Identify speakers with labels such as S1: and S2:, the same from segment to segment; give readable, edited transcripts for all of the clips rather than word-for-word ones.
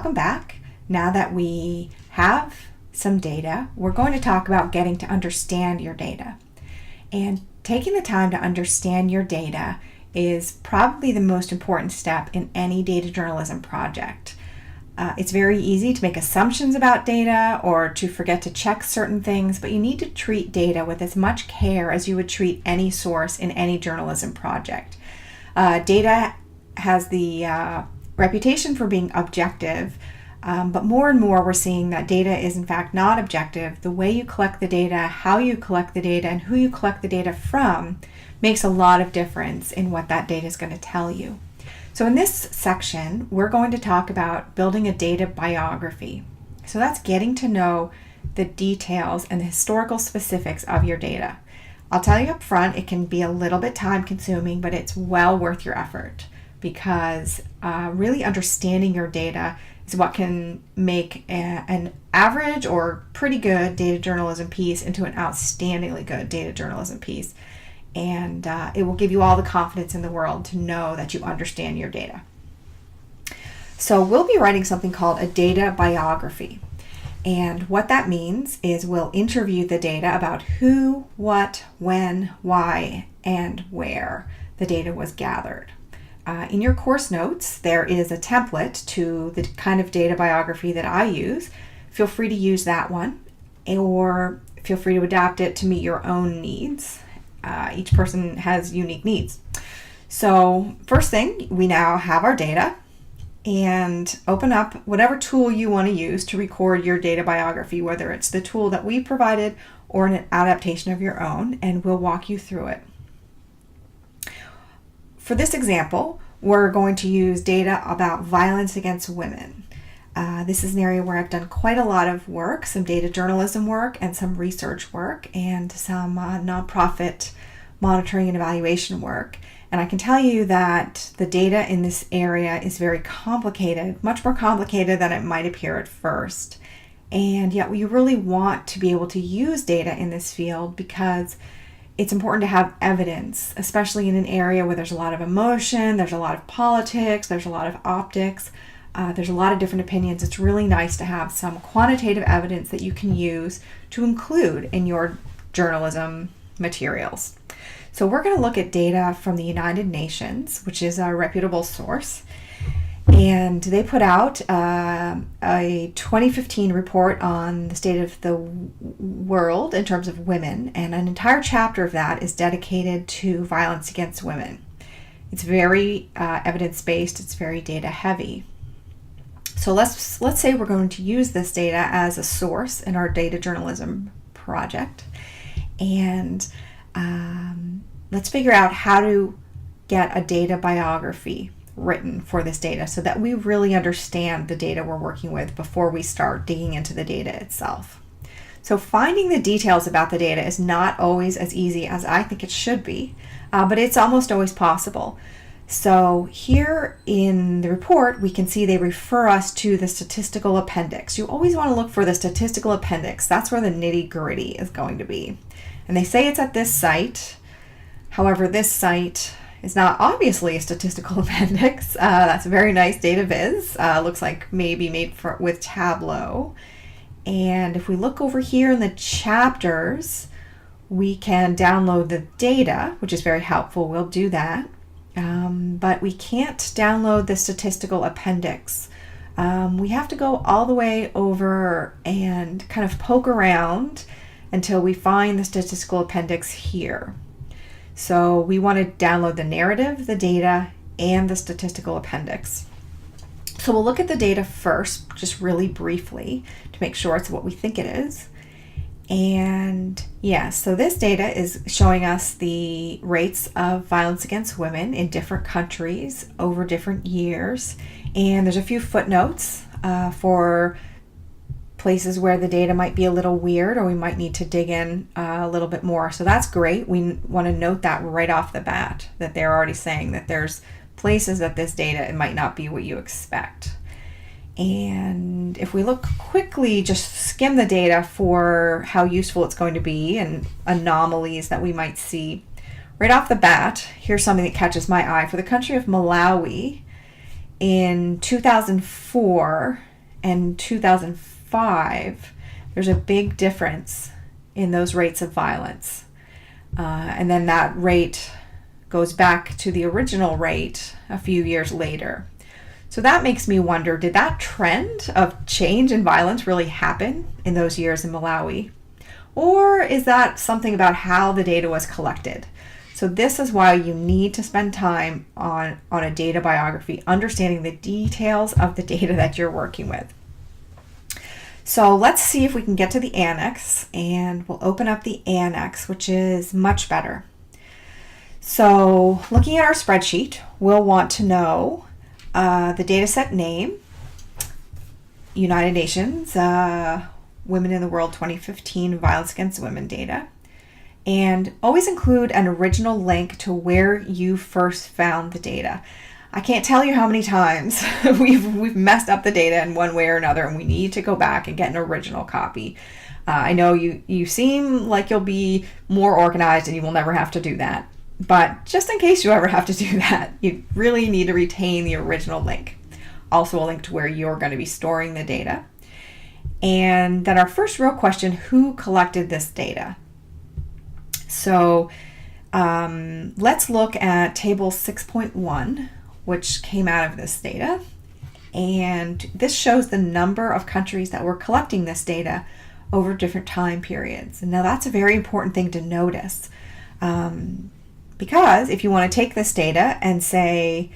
S1: Welcome back. Now that we have some data, we're going to talk about getting to understand your data. And taking the time to understand your data is probably the most important step in any data journalism project. It's very easy to make assumptions about data or to forget to check certain things, but you need to treat data with as much care as you would treat any source in any journalism project. Data has the reputation for being objective, but more and more we're seeing that data is in fact not objective. The way you collect the data, how you collect the data, and who you collect the data from makes a lot of difference in what that data is going to tell you. So in this section, we're going to talk about building a data biography. So that's getting to know the details and the historical specifics of your data. I'll tell you up front, it can be a little bit time consuming, but it's well worth your effort because really understanding your data is what can make an average or pretty good data journalism piece into an outstandingly good data journalism piece. And it will give you all the confidence in the world to know that you understand your data. So we'll be writing something called a data biography. And what that means is we'll interview the data about who, what, when, why, and where the data was gathered. In your course notes, there is a template to the kind of data biography that I use. Feel free to use that one, or feel free to adapt it to meet your own needs. Each person has unique needs. So first thing, we now have our data, and open up whatever tool you want to use to record your data biography, whether it's the tool that we provided or an adaptation of your own, and we'll walk you through it. For this example, we're going to use data about violence against women. This is an area where I've done quite a lot of work, some data journalism work and some research work and some nonprofit monitoring and evaluation work. And I can tell you that the data in this area is very complicated, much more complicated than it might appear at first. And yet we really want to be able to use data in this field because it's important to have evidence, especially in an area where there's a lot of emotion, there's a lot of politics, there's a lot of optics. There's a lot of different opinions. It's really nice to have some quantitative evidence that you can use to include in your journalism materials. So we're going to look at data from the United Nations, which is a reputable source. And they put out a 2015 report on the state of the world in terms of women. And an entire chapter of that is dedicated to violence against women. It's very evidence-based. It's very data-heavy. So let's say we're going to use this data as a source in our data journalism project, and let's figure out how to get a data biography written for this data so that we really understand the data we're working with before we start digging into the data itself. So finding the details about the data is not always as easy as I think it should be, but it's almost always possible. So here in the report, we can see they refer us to the statistical appendix. You always want to look for the statistical appendix. That's where the nitty-gritty is going to be. And they say it's at this site. However, this site is not obviously a statistical appendix. That's a very nice data viz. Looks like maybe made with Tableau. And if we look over here in the chapters, we can download the data, which is very helpful. We'll do that. But we can't download the statistical appendix. We have to go all the way over and kind of poke around until we find the statistical appendix here. So we want to download the narrative, the data, and the statistical appendix. So we'll look at the data first, just really briefly, to make sure it's what we think it is. And yes, so this data is showing us the rates of violence against women in different countries over different years. And there's a few footnotes for places where the data might be a little weird or we might need to dig in a little bit more. So that's great. We want to note that right off the bat, that they're already saying that there's places that this data, it might not be what you expect. And if we look quickly, just skim the data for how useful it's going to be and anomalies that we might see. Right off the bat, here's something that catches my eye. For the country of Malawi, in 2004, and 2005, there's a big difference in those rates of violence. And then that rate goes back to the original rate a few years later. So that makes me wonder, did that trend of change in violence really happen in those years in Malawi? Or is that something about how the data was collected? So this is why you need to spend time on a data biography, understanding the details of the data that you're working with. So let's see if we can get to the annex, and we'll open up the annex, which is much better. So looking at our spreadsheet, we'll want to know the dataset name, United Nations, Women in the World 2015 Violence Against Women data, and always include an original link to where you first found the data. I can't tell you how many times we've messed up the data in one way or another, and we need to go back and get an original copy. I know you seem like you'll be more organized and you will never have to do that, but just in case you ever have to do that, you really need to retain the original link. Also a link to where you're going to be storing the data. And then our first real question, who collected this data? So let's look at table 6.1, which came out of this data. And this shows the number of countries that were collecting this data over different time periods. And now that's a very important thing to notice. Because if you want to take this data and say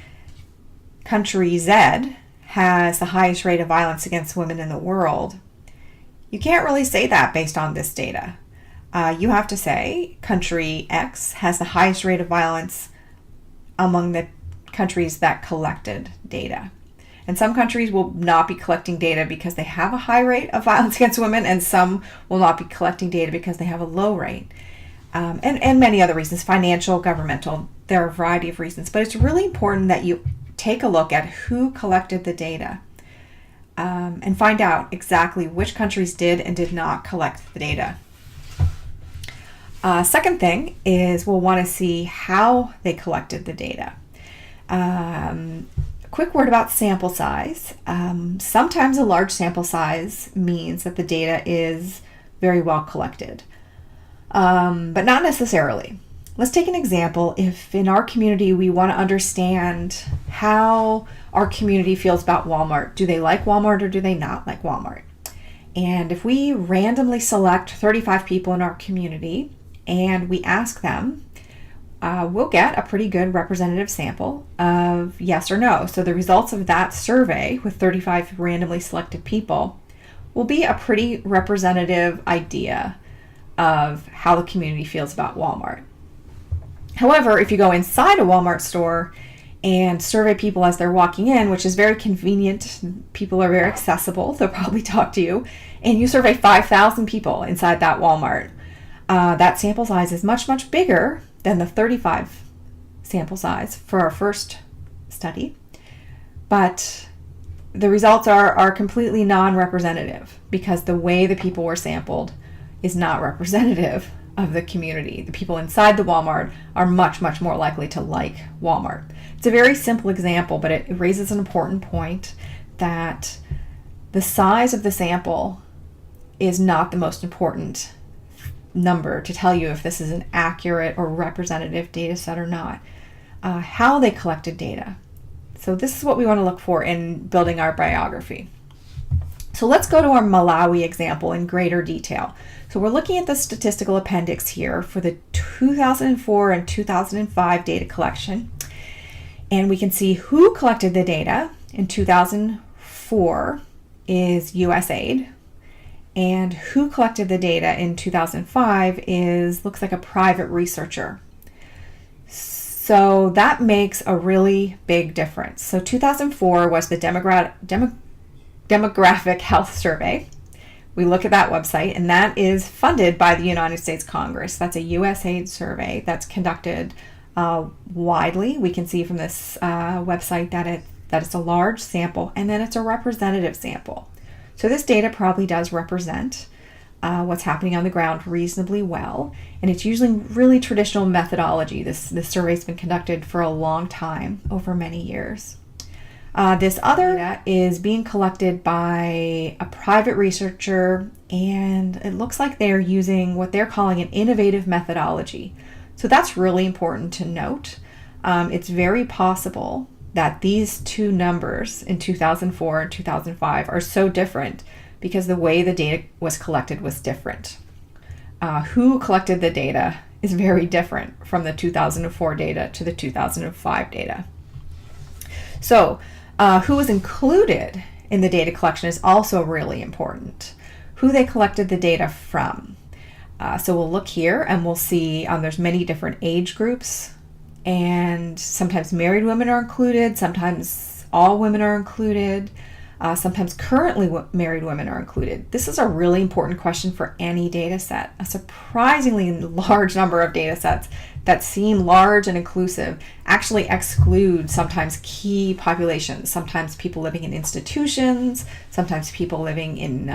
S1: country Z has the highest rate of violence against women in the world, you can't really say that based on this data. You have to say country X has the highest rate of violence among the countries that collected data. And some countries will not be collecting data because they have a high rate of violence against women, and some will not be collecting data because they have a low rate. And many other reasons, financial, governmental, there are a variety of reasons. But it's really important that you take a look at who collected the data and find out exactly which countries did and did not collect the data. Second thing is we'll want to see how they collected the data. Quick word about sample size. Sometimes a large sample size means that the data is very well collected, but not necessarily. Let's take an example. If in our community we want to understand how our community feels about Walmart, do they like Walmart or do they not like Walmart? And if we randomly select 35 people in our community and we ask them, we'll get a pretty good representative sample of yes or no. So the results of that survey with 35 randomly selected people will be a pretty representative idea of how the community feels about Walmart. However, if you go inside a Walmart store and survey people as they're walking in, which is very convenient, people are very accessible, they'll probably talk to you, and you survey 5,000 people inside that Walmart, that sample size is much, much bigger than the 35 sample size for our first study. But the results are completely non-representative because the way the people were sampled is not representative of the community. The people inside the Walmart are much, much more likely to like Walmart. It's a very simple example, but it raises an important point that the size of the sample is not the most important number to tell you if this is an accurate or representative data set or not. How they collected data. So this is what we want to look for in building our biography. So let's go to our Malawi example in greater detail. So we're looking at the statistical appendix here for the 2004 and 2005 data collection. And we can see who collected the data. In 2004 is USAID. And who collected the data in 2005 looks like a private researcher. So that makes a really big difference. So 2004 was the Demographic Health Survey. We look at that website, and that is funded by the United States Congress. That's a USAID survey that's conducted widely. We can see from this website that it's a large sample, and then it's a representative sample. So this data probably does represent what's happening on the ground reasonably well, and it's usually really traditional methodology. This survey's been conducted for a long time, over many years. This other data is being collected by a private researcher, and it looks like they're using what they're calling an innovative methodology. So that's really important to note. It's very possible that these two numbers in 2004 and 2005 are so different because the way the data was collected was different. Who collected the data is very different from the 2004 data to the 2005 data. So, who was included in the data collection is also really important. Who they collected the data from. So we'll look here and we'll see there's many different age groups, and sometimes married women are included, sometimes all women are included, sometimes currently married women are included. This is a really important question for any data set. A surprisingly large number of data sets that seem large and inclusive actually exclude sometimes key populations, sometimes people living in institutions, sometimes people living in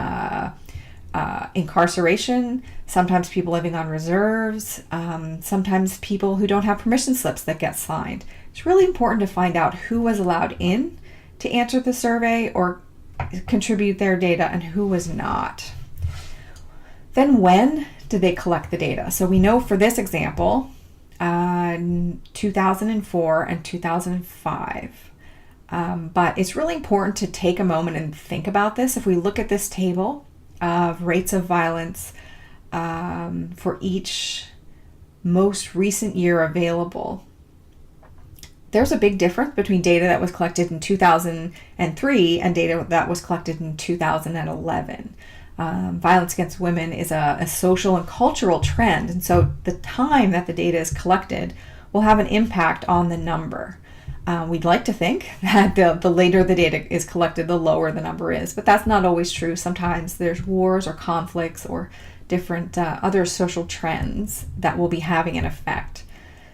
S1: incarceration, sometimes people living on reserves, sometimes people who don't have permission slips that get signed. It's really important to find out who was allowed in to answer the survey or contribute their data and who was not. Then when did they collect the data? So we know for this example, 2004 and 2005. But it's really important to take a moment and think about this. If we look at this table of rates of violence for each most recent year available, there's a big difference between data that was collected in 2003 and data that was collected in 2011. Violence against women is a social and cultural trend, and so the time that the data is collected will have an impact on the number. We'd like to think that the later the data is collected, the lower the number is, but that's not always true. Sometimes there's wars or conflicts or different other social trends that will be having an effect.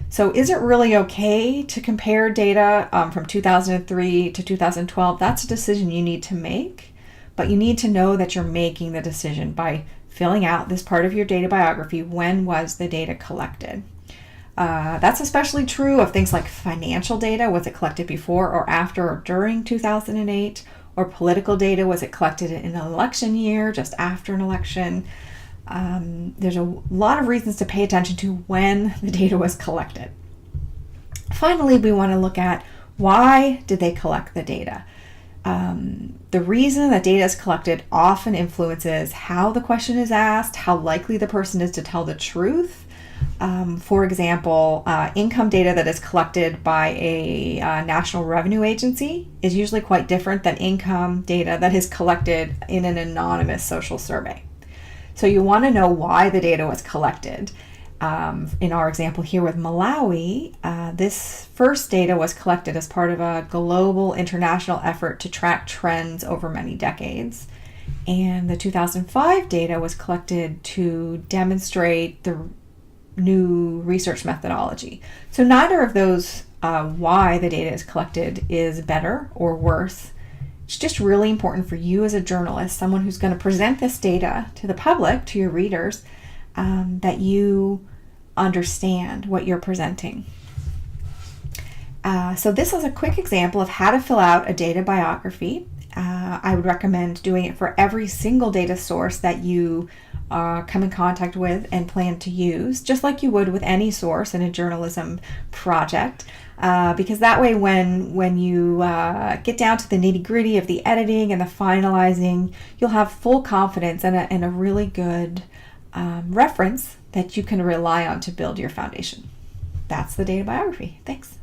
S1: So is it really okay to compare data from 2003 to 2012? That's a decision you need to make, but you need to know that you're making the decision by filling out this part of your data biography. When was the data collected? That's especially true of things like financial data. Was it collected before or after or during 2008? Or political data, was it collected in an election year, just after an election? There's a lot of reasons to pay attention to when the data was collected. Finally, we want to look at why did they collect the data? The reason that data is collected often influences how the question is asked, how likely the person is to tell the truth. For example, income data that is collected by a national revenue agency is usually quite different than income data that is collected in an anonymous social survey. So you want to know why the data was collected. In our example here with Malawi, this first data was collected as part of a global international effort to track trends over many decades. And the 2005 data was collected to demonstrate the new research methodology. So neither of those why the data is collected is better or worse. It's just really important for you as a journalist, someone who's going to present this data to the public, to your readers, that you understand what you're presenting. So this is a quick example of how to fill out a data biography. I would recommend doing it for every single data source that you come in contact with and plan to use, just like you would with any source in a journalism project, because that way when you get down to the nitty-gritty of the editing and the finalizing, you'll have full confidence and a really good reference that you can rely on to build your foundation. That's the data biography. Thanks.